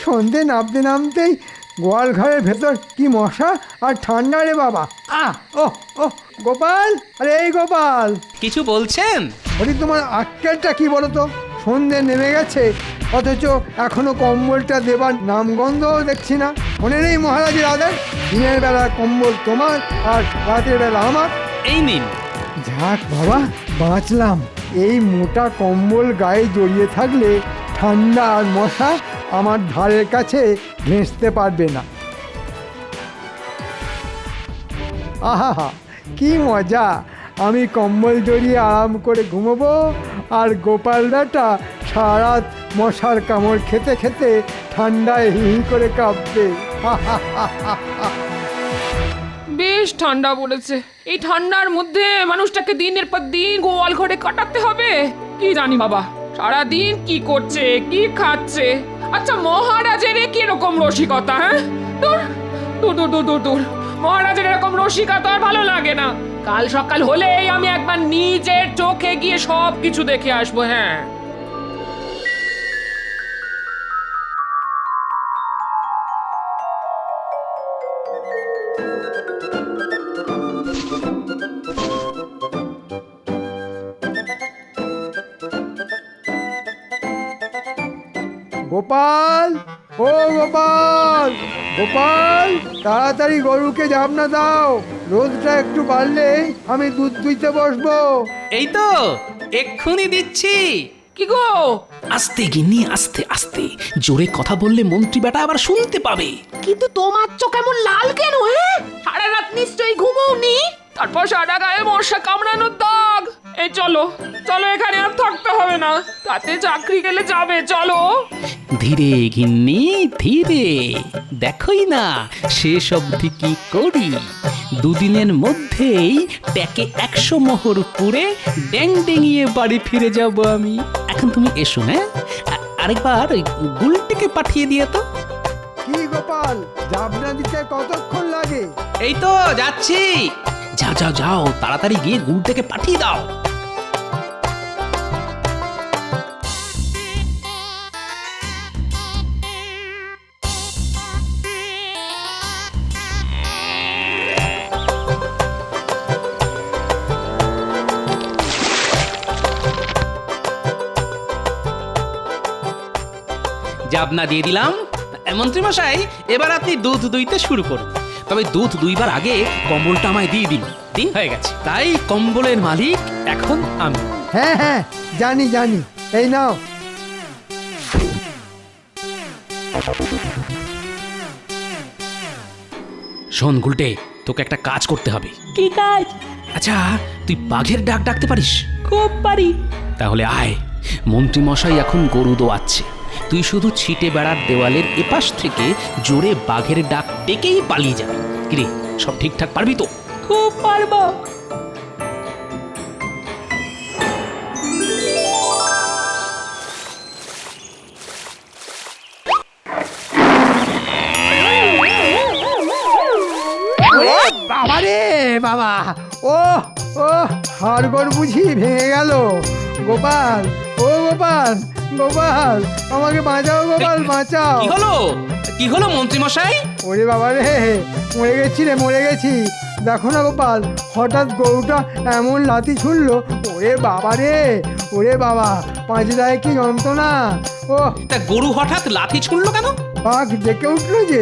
সন্ধে নামতে নামতেই গোয়াল ঘরের ভেতর কি মশা আর ঠান্ডা রে বাবা। ও ও গোপাল, আরে এই গোপাল, কিছু বলছেন? ওরে তোমার আক্কেলটা কি বলো তো? সন্ধে নেমে গেছে অথচ এখনো কম্বলটা দেবার নামগন্ধও দেখছি না। মনে নেই মহারাজের আদেশ, দিনের বেলা কম্বল তোমার আর রাতের বেলা আমার। এই নিন। যাক বাবা, বাঁচলাম। এই মোটা কম্বল গায়ে জড়িয়ে থাকলে ঠান্ডা আর মশা আমার ধারের কাছে ঘেঁষতে পারবে না। আহা, কি মজা! আমি কম্বল জড়িয়ে আরাম করে ঘুমোবো আর গোপাল বেটা সারা রাত মশার কামড় খেতে খেতে ঠান্ডায় হি হি করে কাঁপবে। বেশ ঠান্ডা পড়েছে। এই ঠান্ডার মধ্যে মানুষটাকে দিনের পর দিন গোয়াল ঘরে কাটাতে হবে। কি জানি বাবা, সারাদিন কি করছে, কি খাচ্ছে। আচ্ছা, মহারাজের কিরকম রসিকতা? হ্যাঁ, দূর দূর দূর দূর দূর দূর, মহারাজের এরকম রসিকতা আর ভালো লাগে না। কাল সকাল হলেই আমি একবার নিজের চোখে গিয়ে সব কিছু দেখে আসবো। হ্যাঁ, গোপাল, ও গোপাল, গোপাল, তাড়াতাড়ি গরুকে জাবনা দাও। রোদটা একটু বাড়লেই আমি দুধ দুইতে বসবো। এই তো এক্ষুনি দিচ্ছি। কি গো? আস্তে গিন্নি, আস্তে আস্তে। জোরে কথা বললে মন্ত্রী বেটা আবার শুনতে পাবে। কিন্তু তোমার চোখ এমন লাল কেন? হ্যাঁ, সারা রাত নিশ্চয়ই ঘুমোওনি। তারপর সারা গায়ে মশা কামড়ানোর দাগ। এই চলো চলো, এখানে আর থাকতে হবে না, তাতে চাকরি গেলে যাবে। চলো। ধীরে গিন্নি, ধীরে। দেখোই না শেষ অবধি কি করি। দুদিনের মধ্যেই ট্যাকে 100 মোহর পুরে ড্যাং ডেঙিয়ে বাড়ি ফিরে যাব আমি। এখন তুমি এসো। হ্যাঁ, আরেকবার ওই গুলটিকে পাঠিয়ে দিয়ে তো। কি গোপাল, জাবনা দিতে কতক্ষণ লাগে? এই তো যাচ্ছি। যাও যাও যাও, তাড়াতাড়ি গিয়ে গুলটাকে পাঠিয়ে দাও। জাবনা দিয়ে দিলাম। মন্ত্রী মশাই, এবার আপনি দুধ দুইতে শুরু করুন। তবে দুধ দুইবার আগে কম্বলটা আমায় দিয়ে দিন। দিন হয়ে গেছে, তাই কম্বলের মালিক এখন আমি। হ্যাঁ হ্যাঁ, জানি জানি, এই নাও। শোন গুলটে, তোকে একটা কাজ করতে হবে। কি কাজ? আচ্ছা, তুই বাঘের ডাক ডাকতে পারিস? খুব পারি। তাহলে আয়। মন্ত্রী মশাই এখন গরু দোয়াচ্ছে, তুই শুধু ছিটে বেড়ার দেওয়ালের এপাশ থেকে জোরে বাঘের ডাক ডেকেই পালিয়ে যাবি। কিরে, সব ঠিকঠাক পারবি তো? খুব পারবো। বাবা রে বাবা, ও ও হাড়গোড় বুঝি ভেঙে গেল। গোপাল, ও গোপাল, গোপাল, আমাকে বাঁচাও গোপাল, বাঁচাও। কি হলো? কি হলো মন্ত্রী মশাই? ওরে বাবা রে, মরে গেছি রে, মরে গেছি। দেখো না গোপাল, হঠাৎ গরুটা এমন লাথি ছুড়লো। ওরে বাবা রে, ওরে বাবা, পাঁচলায় কি যন্ত্রণা। ও, তা গরু হঠাৎ লাথি ছুঁড়লো কেন? বাঘ ডেকে উঠলো যে।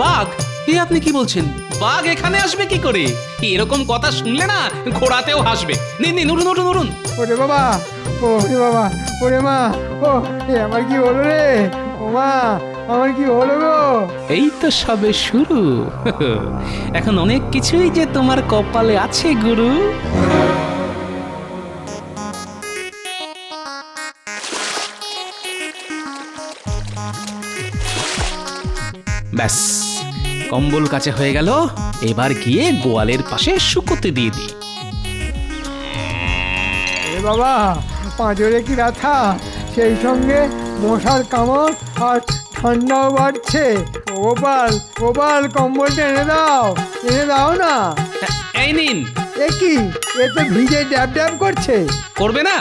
বাঘ? এ আপনি কি বলছেন? বাঘ এখানে আসবে কি করে? এরকম কথা শুনলে না ঘোড়াতেও হাসবে। নিন নিন, উঠুন উঠুন উঠুন। ওরে বাবা, ওরে বাবা, ওরে মা, ও এ আমার কি হলো রে? ও মা, আমার কি হলো গো? এই তো সবে শুরু। এখন অনেক কিছুই যে তোমার কপালে আছে গুরু। ব্যাস, কম্বল কাছে হয়ে গেল। এবার গিয়ে গোয়ালের পাশে শুকোতে দিয়ে দিই। এ বাবা, পাঁজরে কি ব্যথা, সেই সঙ্গে মশার কামড় আর ঠান্ডাও বাড়ছে। ও গোপাল, গোপাল, কম্বলটা এনে দাও, এনে দাও না। এই নিন। এ কি, এ তো ভিজে ড্যাব ড্যাব করছে। করবে না?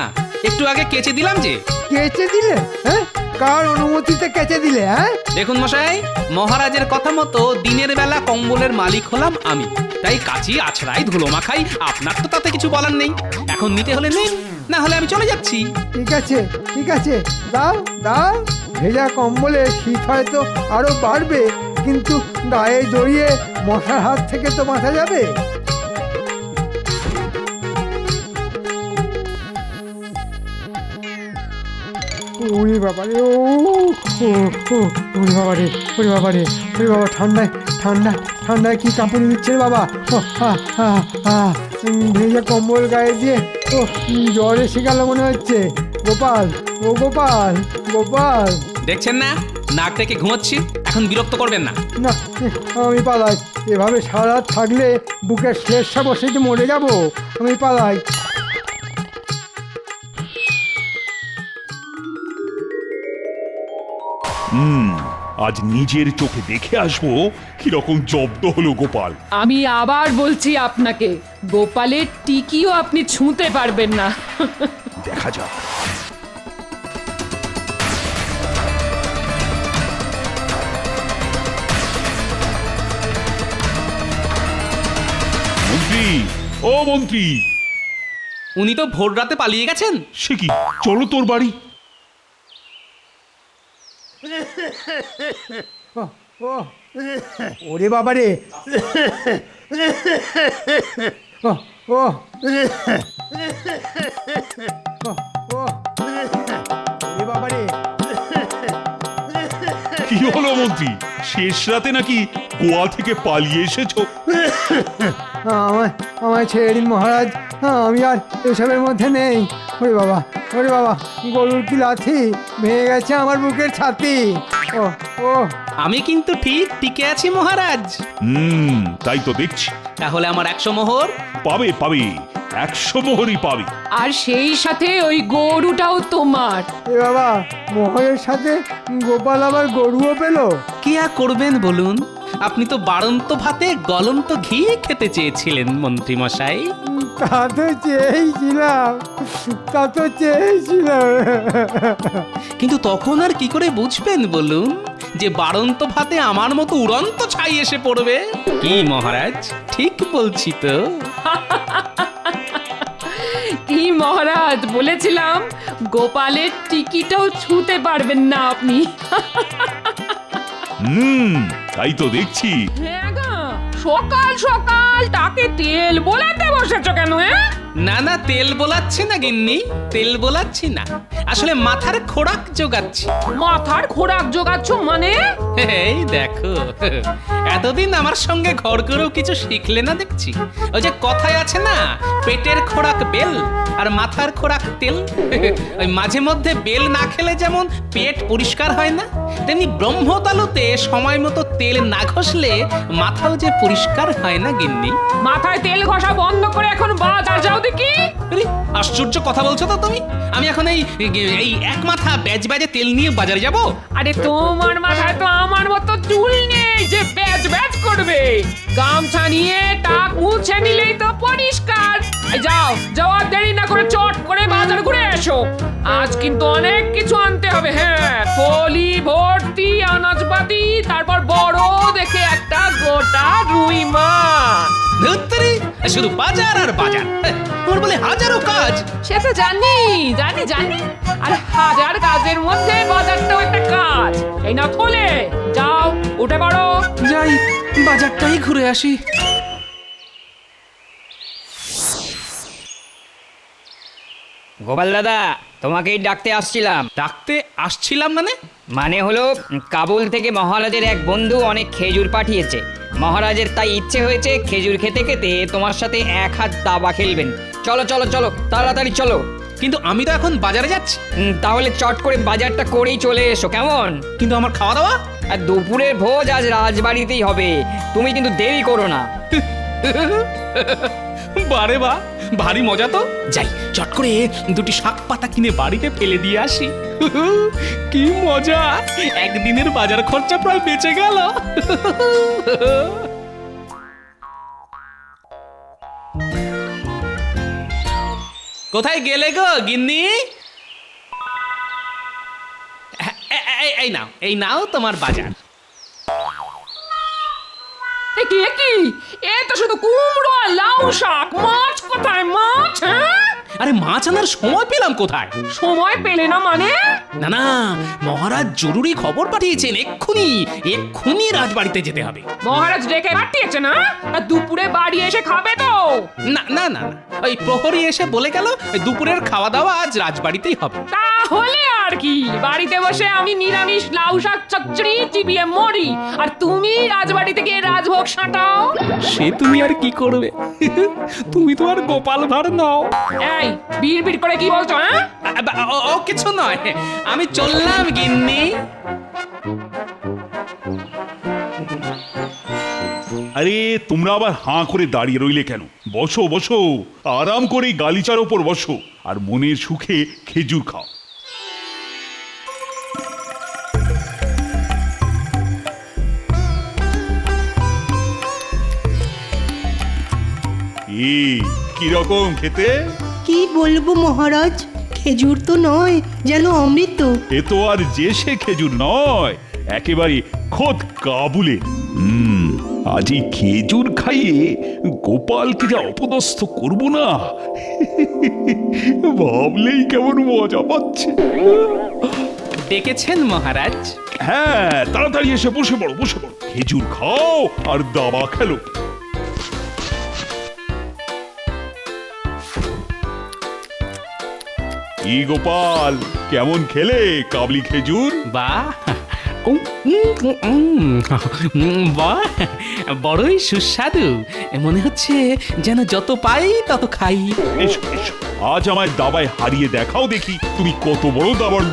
একটু আগে কেচে দিলাম যে। কেচে দিলে? হ্যাঁ, কার অনুমতিতে কেচে দিলে? হ্যাঁ, দেখুন মশাই, মহারাজের কথা মতো দিনের বেলা কম্বলের মালিক হলাম আমি, তাই কাচি আছড়াই ধুলো মাখাই, আপনার তো তাতে কিছু বলার নেই। এখন নিতে হলে নিন, না হলে আমি চলে যাচ্ছি। ঠিক আছে, ঠিক আছে, দাও দাও। ভেজা কম্বলে শীত হয়তো আরো বাড়বে, কিন্তু গায়ে জড়িয়ে মশার হাত থেকে তো বাঁচা যাবে। ওরে বাবা রে, ওরে বাবা রে, ওরে বাবা রে, ওরে বাবা, ঠান্ডায় ঠান্ডায় ঠান্ডায় কি কাঁপুনি দিচ্ছে রে বাবা। ভেজা কম্বল গায়ে দিয়ে জ্বর এসে গেল মনে হচ্ছে। গোপাল, ও গোপাল, গোপাল। দেখছেন না, নাক ডেকে ঘুমোচ্ছি, এখন বিরক্ত করবেন না। না, আমি পালাই। এভাবে সারা রাত থাকলে বুকের শ্লেষা বসে যে মরে যাব। আমি পালাই। আজ নিজের চোখে দেখে আসবো কিরকম জব্দ হলো গোপাল। আমি আবার বলছি আপনাকে, গোপালের টিকিও আপনি ছুঁতে পারবেন না। দেখা যাক। মন্ত্রী, ও মন্ত্রী। উনি তো ভোর রাতে পালিয়ে গেছেন। সে কি, চলো তোর বাড়ি। ও, ওরে বাবা রে, ও, ও, ওরে বাবা রে। কি হলো মন্ত্রী, শেষ রাতে নাকি গোয়া থেকে পালিয়ে এসেছো? আমায় আমায় ছেড়ে দিন মহারাজ, আমি আর এসবের মধ্যে নেই। ওরে বাবা, ওরে বাবা, গরুর কি লাথি, ভেঙে গেছে আমার বুকের ছাতি। ও, ও, আমি কিন্তু ঠিক টিকে আছি মহারাজ। তাই তো দেখছি। তাহলে আমার 100 মোহর। পাবে পাবে, 100 মোহরই পাবে। আর সেই সাথে ওই গরুটাও তোমার। এ বাবা, মোহরের সাথে গোপাল আবার গরুও পেলো। কি আর করবেন বলুন, আপনি তো বাড়ন্ত ভাতে গলন্ত ঘি খেতে চেয়েছিলেন মন্ত্রী মশাই। তা তো চেয়েছিলাম, তা তো চেয়েছিলাম। কিন্তু তখন আর কি করে বুঝবেন বলুন যে বাড়ন্ত ভাতে আমার মতো উড়ন্ত ছাই এসে পড়বে? কি মহারাজ, ঠিক বলছি তো? কি মহারাজ, বলেছিলাম গোপালের টিকিটাও ছুঁতে পারবেন না আপনি। তাই তো দেখছি। হ্যাঁ গো, সকাল সকাল তাকে তেল বোলাতে বসেছো কেন? না না, তেল বোলাচ্ছি না গিন্নি, তেল বোলাচ্ছি না, আসলে মাথার খোরাক জোগাচ্ছি। মাথার খোরাক জোগাচ্ছ মানে? এই দেখো, এতদিন আমার সঙ্গে ঘর করেও কিছু শিখলে না দেখছি। ওই যে কথায় আছে না, পেটের খোরাক বেল আর মাথার খোরাক তেল। ওই মাঝে মধ্যে বেল না খেলে যেমন পেট পরিষ্কার হয় না, তেমনি ব্রহ্মতালুতে সময় মতো তেল না ঘষলে মাথাও যে পরিষ্কার হয় না গিন্নি। মাথায় তেল ঘষা বন্ধ করে এখন বাজার যাও দেখি। আরে, আশ্চর্য কথা বলছো তো তুমি। আমি এখন এই এই এক মাথা ব্যাজ ব্যাজে তেল নিয়ে বাজারে যাব? আরে তোমার মাথায় তো আমার মতো চুল নেই যে ব্যাজ ব্যাজ করবে। গামছা নিয়ে টাক মুছে নিলেই তো পরিষ্কার। এই যাও যাও, আর দেরি না করে চট করে বাজার ঘুরে এসো। আজ কিন্তু অনেক কিছু আনতে হবে। হ্যাঁ, থলি ভর্তি আনাজপাতি, তারপর বড় দেখে একটা গোটা রুই মাছ। ধুত্তরি, শুধু বাজার আর বাজার, তোমার বলে হাজারো কাজ। সে তো জানি জানি জানি, আর হাজার কাজের মধ্যে বাজারটাও একটা কাজ। এই না থলে, যাও উঠে পড়ো। যাই, বাজারটাই ঘুরে আসি। গোপাল দাদা, তোমাকেই ডাকতে আসছিলাম। ডাকতে আসছিলাম মানে? মানে হলো, কাবুল থেকে মহারাজের এক বন্ধু অনেক খেজুর পাঠিয়েছে। মহারাজের তাই ইচ্ছে হয়েছে খেজুর খেতে খেতে তোমার সাথে এক হাত দাবা খেলবেন। চলো চলো চলো, তাড়াতাড়ি চলো। কিন্তু আমি তো এখন বাজারে যাচ্ছি। তাহলে চট করে বাজারটা করেই চলে এসো, কেমন? কিন্তু আমার খাওয়া দাওয়া? আর দুপুরের ভোজ আজ রাজবাড়িতেই হবে, তুমি কিন্তু দেরি করো না। বারে বা, ভারী মজা তো। যাই, চট করে দুটি শাক পাতা কিনে বাড়িতে ফেলে দিয়ে আসি। কি মজা, একদিনের বাজার খরচা প্রায় বেঁচে গেল। কোথায় গেলে গো গিন্নি? এই নাও তোমার বাজার। এ কি এ তো শুধু কুমড়ো আর লাউ শাক, মাছ কোথায় মাছ? হ্যাঁ, আরে মাছ আনার সময় পেলাম কোথায়? সময় পেলে না মানে? না মহারাজ জরুরি খবর পাঠিয়েছেন, এক্ষুনি রাজবাড়িতে যেতে হবে। মহারাজ ডেকে পাঠিয়েছে না? আর দুপুরে বাড়ি এসে খাবে তো? না ওই প্রহরী এসে বলে গেল দুপুরের খাওয়া দাওয়া আজ রাজবাড়িতেই হবে। তাহলে আর কি, বাড়িতে বসে আমি নিরামিষ লাউ শাক চচ্চড়ি চিবিয়ে মরি, আর তুমি রাজবাড়িতে গিয়ে রাজভোগ সাঁটাও। সে তুমি আর কি করবে, তুমি তো আর গোপাল ভাঁড় নও। এই বিড় করে কি বলছো? হ্যাঁ, ও কিছু নয়, আমি চললাম গিন্নি। আরে তোমরা আবার হাঁ করে দাঁড়িয়ে রইলে কেন? বসো বসো, আরাম করে গালিচার ওপর বসো আর মনের সুখে খেজুর খাও। কিরকম খেতে? কি বলবো মহারাজ, খেজুর তো নয়, যেন অমৃত। এ তো আর যে সে খেজুর নয়, একেবারে খোদ কাবুলে। আজ এই খেজুর খাইয়ে গোপালকে যা অপদস্থ করব না, ভাবলেই কেমন মজা পাচ্ছে। ডেকেছেন মহারাজ? হ্যাঁ, তাড়াতাড়ি এসে বসে পড়ো। খেজুর খাও আর দাবা খেলো। কি গোপাল, কেমন খেলে কাবলি খেজুর? বাহ, বাহ, বড়ই সুস্বাদু। মনে হচ্ছে যেন যত পাই তত খাই। এসো, আজ আমায় দাবায় হারিয়ে দেখাও দেখি তুমি কত বড় দাবাড়ু।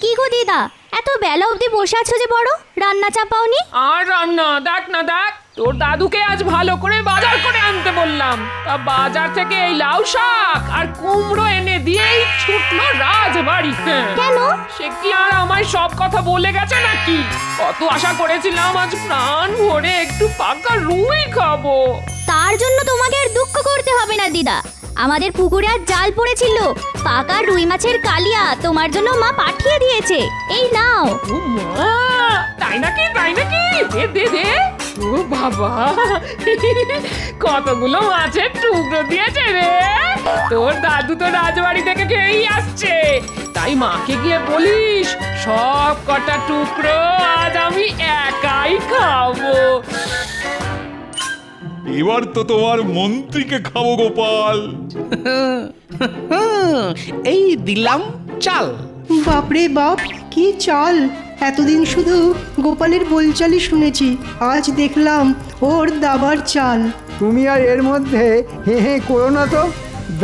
কি গো দিদা, এত বেলা অবধি বসে আছো যে? বড় রান্না চাপাওনি? আর রান্না দেখ না দেখ, তোর দাদুকে আজ ভালো করে বাজার করে আনতে বললাম, তা বাজার থেকে এই লাউ শাক আর কুমড়ো এনে দিয়েই ছুটলো রাজবাড়ি। কেন? সে কি আর আমায় সব কথা বলে গেছে নাকি? কত আশা করেছিলাম আজ প্রাণ ভরে একটু পাকা রুই খাবো। তার জন্য তোমাকে আর দুঃখ করতে হবে না দিদা, আমাদের পুকুরে আজ জাল পড়েছিল, পাকা রুই মাছের কালিয়া তোমার জন্য মা পাঠিয়ে দিয়েছে, এই নাও। ও মা, তাই নাকি দে। ও বাবা, কতগুলো মাছের টুকরো দিয়েছে রে। তোর দাদু তো রাজবাড়ি থেকে খেয়েই আসছে, তাই মাকে গিয়ে বলিস সব কটা টুকরো আজ আমি একাই খাবো। এবার তো তোমার মন্ত্রীকে খাবো গোপাল। এই দিলাম চাল। বাপরে বাপ, কি চাল! এতদিন শুধু গোপালের বলচালই শুনেছি, আজ দেখলাম ওর দাবার চাল। তুমি আর এর মধ্যে হে করো না তো।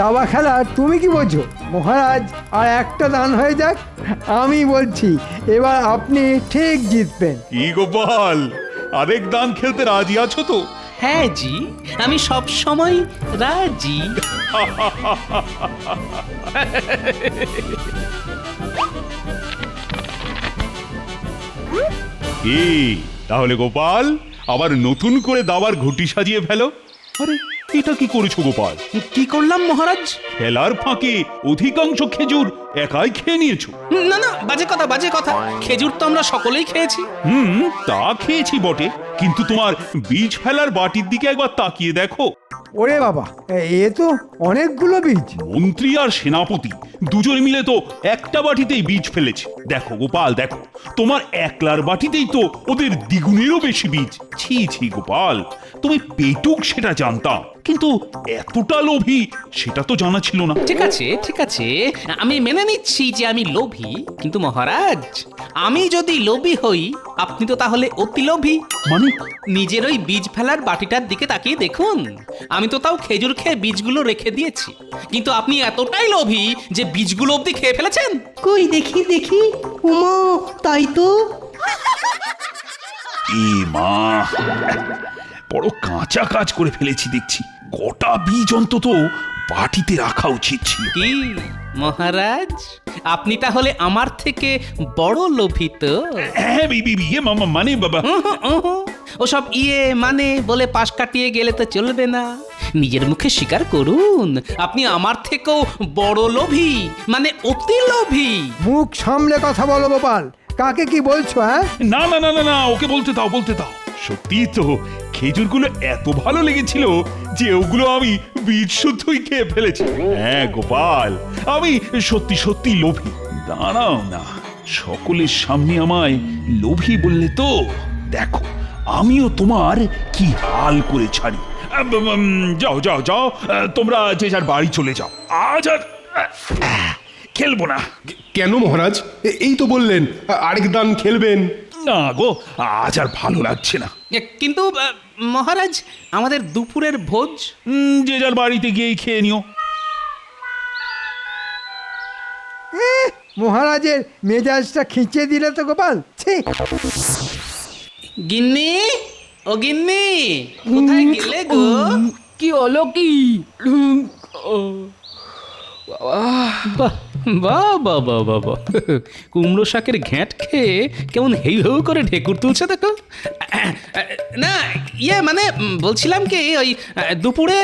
দাবা খেলা তুমি কি বোঝো? মহারাজ আর একটা দান হয়ে যাক, আমি বলছি এবার আপনি ঠিক জিতবেন। কি গোপাল, আরেক দান খেলতে রাজি আছো তো? হ্যাঁ জি, আমি সব সময় রাজি। কি তাহলে গোপাল, আবার নতুন করে দাবার ঘুটি সাজিয়ে ফেলো। আরে এটা কি করেছো গোপাল? কি করলাম মহারাজ? খেলার ফাঁকে অধিকাংশ খেজুর একাই খেয়ে নিয়েছো। না, বাজে কথা। খেজুর তো আমরা সকলেই খেয়েছি। তা খেয়েছি বটে, কিন্তু তোমার বীজ ফেলার বাটির দিকে একবার তাকিয়ে দেখো। ওরে বাবা, এ তো অনেকগুলো বীজ। মন্ত্রী আর সেনাপতি দুজনে মিলে তো একটা বাটিতেই বীজ ফেলেছে। দেখো গোপাল, দেখো, তোমার একলার বাটিতেই তো ওদের দ্বিগুণেরও বেশি বীজ। ছি গোপাল, তুমি পেটুক সেটা জানতাম, কিন্তু এতটা লোভী সেটা তো জানা ছিল না। ঠিক আছে, আমি মেনে নিচ্ছি যে আমি লোভী, কিন্তু মহারাজ আমি যদি লোভী হই, আপনি তো তাহলে অতি লোভী। মানে? নিজের ওই বীজ ফেলার বাটিটার দিকে তাকিয়ে দেখুন, আমি তো তাও খেজুর খেয়ে বীজগুলো রেখে দিয়েছি, কিন্তু আপনি এতটাই লোভী যে বীজগুলো অবধি খেয়ে ফেলেছেন। কই দেখি, উমা, তাই তো। এ মা, বড় কাঁচা কাজ করে ফেলেছি দেখছি। কটা বীজ অন্তত বাটিতে রাখা উচিত ছিল। কি মহারাজ, আপনি তাহলে আমার থেকে বড় লোভিত? হ্যাঁ, মানে বাবা, ওসব মানে বলে পাশ কাটিয়ে গেলে তো চলবে না। নিজের মুখে স্বীকার করুন আপনি আমার থেকেও বড় লোভী মানে অতি লোভী। মুখ সামলে কথা বলো গোপাল, কাকে কি বলছো? হ্যাঁ, না না না না না, ওকে বলতে দাও, বলতে দাও। সত্যি তো খেজুরগুলো এত ভালো লেগেছিল যে ওগুলো আমি বীজ শুদ্ধই খেয়ে ফেলেছি। হ্যাঁ গোপাল, আমি সত্যি সত্যি লোভী। দাঁড়াও না, সকলের সামনে আমায় লোভী বললে তো, দেখো আমিও তোমার কি হাল করে ছাড়ি। যাও যাও যাও, তোমরা যে যার বাড়ি চলে যাও, আজ আর খেলবো না। কেন মহারাজ? এই তো বললেন আরেক দান খেলবেন। না গো, আজ আর ভালো লাগছে না। কিন্তু মহারাজ আমাদের দুপুরের ভোজ। যে যার বাড়িতে গিয়েই খেয়ে নিও। মহারাজের মেজাজটা খিঁচে দিলে তো গোপাল। ছি, গিন্নি, ও গিন্নি, কোথায় গেলে গো? কি হলো কি? বাহ বাহ বাহ বাহ বাহ বাহ। কুমড়ো শাকের ঘ্যাঁট খেয়ে কেমন হেউ হেউ করে ঢেকুর তুলছে দেখো। না ইয়ে মানে বলছিলাম কি ওই দুপুরে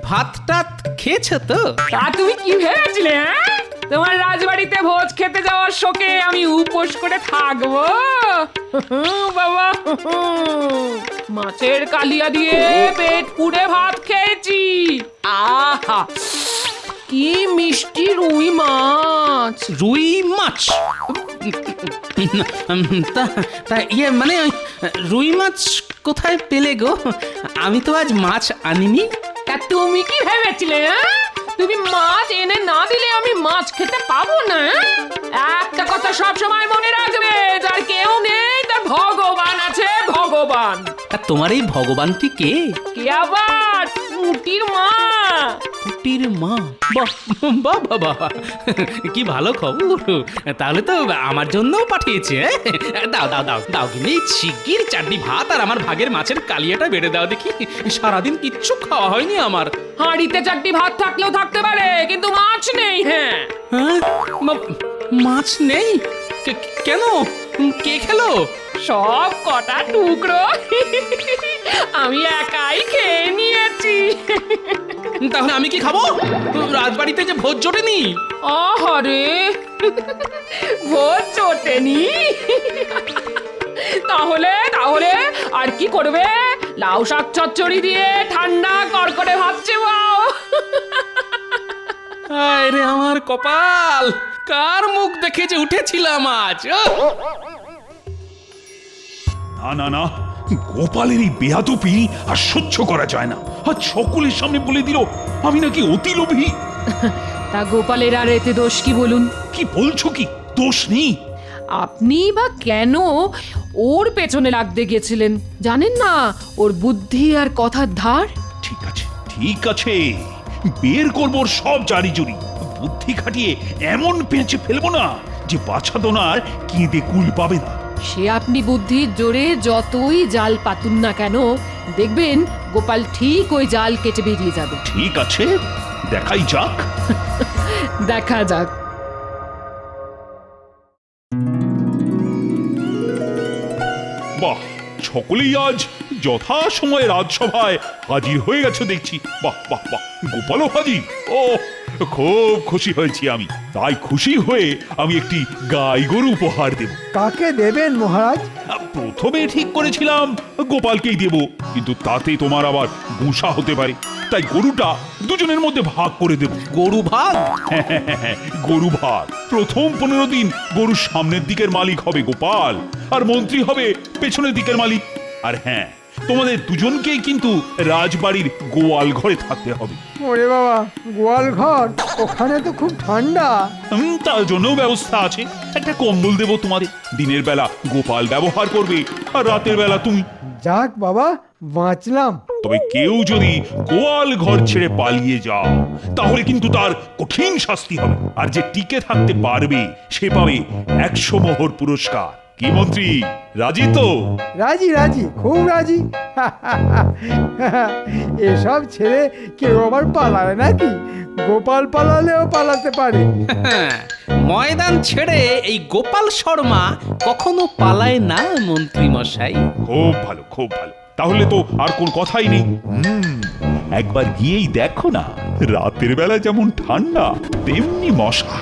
ভাত টাত খেয়েছো তো? তা তুমি কি ভেবেছিলে? হ্যাঁ, তোমার রাজবাড়িতে ভোজ খেতে যাওয়ার শোকে আমি উপোস করে থাকবো? বাবা, মাছের কালিয়া দিয়ে পেট পুড়ে ভাত খেয়েছি। আহা, কি মিষ্টি রুই মাছ। রুই মাছ? তা তা ইয়ে মানে ওই রুই মাছ কোথায় পেলে গো? আমি তো আজ মাছ আনিনি। তা তুমি কি ভেবেছিলে? হ্যাঁ, তুমি মাছ এনে না দিলে আমি মাছ খেতে পাবো না? একটা কথা সব সময় মনে রাখবে, যার কেউ নেই তার ভগবান আছে, ভগবান। তা তোমার এই ভগবানটি কে? কে আবার? মুটির মা। কুটির মা? বাহ বাহ বাহ বাহ, কি ভালো খবর। তাহলে তো আমার জন্যও পাঠিয়েছে। দাও দাও দাও দাও কিন্তু শিগগির চাটনি ভাত আর আমার ভাগের মাছের কালিয়াটা বেড়ে দাও দেখি। সারাদিন কিচ্ছু খাওয়া হয়নি আমার। হাঁড়িতে চারটি ভাত থাকলেও থাকতে পারে, কিন্তু মাছ নেই। হ্যাঁ, হ্যাঁ, মাছ নেই? কেন? কে খেলো? সব কটা টুকরো আমি একাই খেয়ে নিয়েছি। তাহলে আমি কি খাবো? রাজবাড়িতে যে ভোজ জোটেনি। আহারে, ভোজ জোটেনি? তাহলে তাহলে আর কি করবে? লাউ শাক চচ্চড়ি দিয়ে ঠান্ডা কড়কড়ে ভাত চেবাও। হায় রে আমার কপাল, কার মুখ দেখে যে উঠেছিলাম আজ। না না না, গোপালের এই বেয়াদপি আর সহ্য করা যায় না। আর সকলের সামনে বলে দিল আমি নাকি অতি লোভী। তা গোপালের আর এতে দোষ কি বলুন? কি বলছো কি? দোষ নেই? আপনি বা কেন ওর পেছনে লাগতে গেছিলেন? জানেন না ওর বুদ্ধি আর কথার ধার? ঠিক আছে ঠিক আছে, বের করবো ওর সব জারি জুরি। বুদ্ধি খাটিয়ে এমন পেঁচে ফেলবো না যে বাছা দোনার কেঁদে কুল পাবে না। সে আপনি বুদ্ধির জোরে যতই জাল পাতুন না কেন, দেখবেন গোপাল ঠিক ওই জাল কেটে বেরিয়ে যাবে। ঠিক আছে, দেখাই যাক। দেখা যাক। বাহ, সকলেই আজ যথা সময়ে রাজসভায় হাজির হয়ে গেছে দেখছি। বাহ বাহ বাহ, গোপালও হাজির। ও, খুব খুশি হয়েছি আমি। তাই খুশি হয়ে আমি একটি গাই গরু উপহার দেব। কাকে দেবেন মহারাজ? প্রথমে ঠিক করেছিলাম গোপালকেই দেব, কিন্তু তাতে তোমার আবার গুঁসা হতে পারে। তাই গরুটা দুজনের মধ্যে ভাগ করে দেব। গরু ভাগ? গরু ভাগ। প্রথম 15 দিন গরুর সামনের দিকের মালিক হবে গোপাল, আর মন্ত্রী হবে পেছনের দিকের মালিক। আর হ্যাঁ, তোমাদের দুজনকেই কিন্তু রাজবাড়ির গোয়াল ঘরে থাকতে হবে। ওরে বাবা, গোয়াল ঘর? ওখানে তো খুব ঠান্ডা। তার জন্য ব্যবস্থা আছে। একটা কম্বল দেব তোমাদের। দিনের বেলা গোপাল ব্যবহার করবে, আর রাতের বেলা তুমি। যাক বাবা, বাঁচলাম। তবে কেউ যদি গোয়াল ঘর ছেড়ে পালিয়ে যাও, তাহলে কিন্তু তার কঠিন শাস্তি হবে। আর যে টিকে থাকতে পারবে সে পাবে 100 মোহর পুরস্কার। কি মন্ত্রী, রাজি তো? রাজি রাজি, খুব রাজি। এসব ছেড়ে কেউ আবার পালায় নাকি? গোপাল পালালেও পালাতে পারে। ময়দান ছেড়ে এই গোপাল শর্মা কখনো পালায় না মন্ত্রী মশাই। খুব ভালো খুব ভালো, তাহলে তো আর কোন কথাই নেই। একবার গিয়েই দেখো না, রাতের বেলা যেমন ঠান্ডা তেমনি মশা।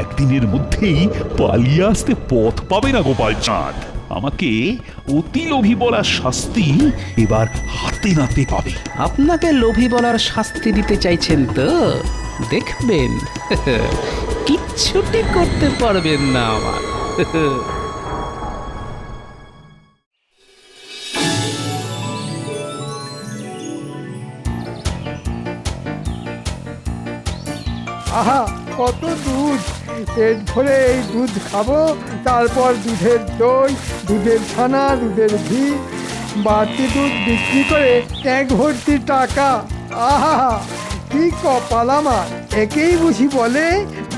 একদিনের মধ্যেই পালিয়ে আসতে পথ পাবে না গোপাল চাঁদ। আমাকে অতি লোভী বলার শাস্তি এবার হাতে নাতে হবে। আপনাকে লোভী বলার শাস্তি দিতে চাইছেন তো? দেখবেন কিচ্ছুটি করতে পারবেন না আমার। আহা, কত দুধ! পেট ভরে এই দুধ খাবো, তারপর দুধের দই, দুধের ছানা, দুধের ঘি, বাড়তি দুধ বিক্রি করে ট্যাঙ্ক ভর্তি টাকা। আহা, কি কপাল আমার! একেই বুঝি বলে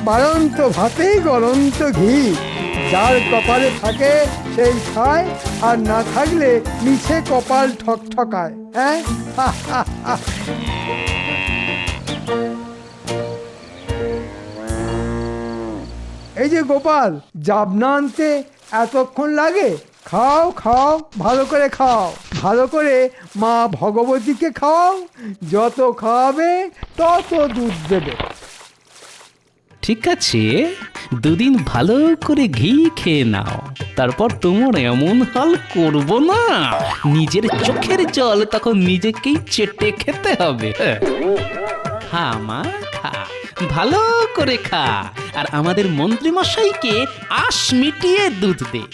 বাড়ন্ত ভাতেই গলন্ত ঘি। যার কপালে থাকে সেই খায়, আর না থাকলে মিছে কপাল ঠকঠকায়। হ্যাঁ, এই যে গোপাল, জাবনা আনতে এতক্ষণ লাগে? খাও খাও, ভালো করে খাও, ভালো করে মা ভগবতীকে খাও। যত খাওয়াবে তত দুধ দেবে। ঠিক আছে, দুদিন ভালো করে ঘি খেয়ে নাও, তারপর তোমার এমন হাল করব না, নিজের চোখের জল তখন নিজেকেই চেটে খেতে হবে। খা মা খা, ভালো করে খা, আর আমাদের মন্ত্রী মশাইকে আশ মিটিয়ে দুধ দে।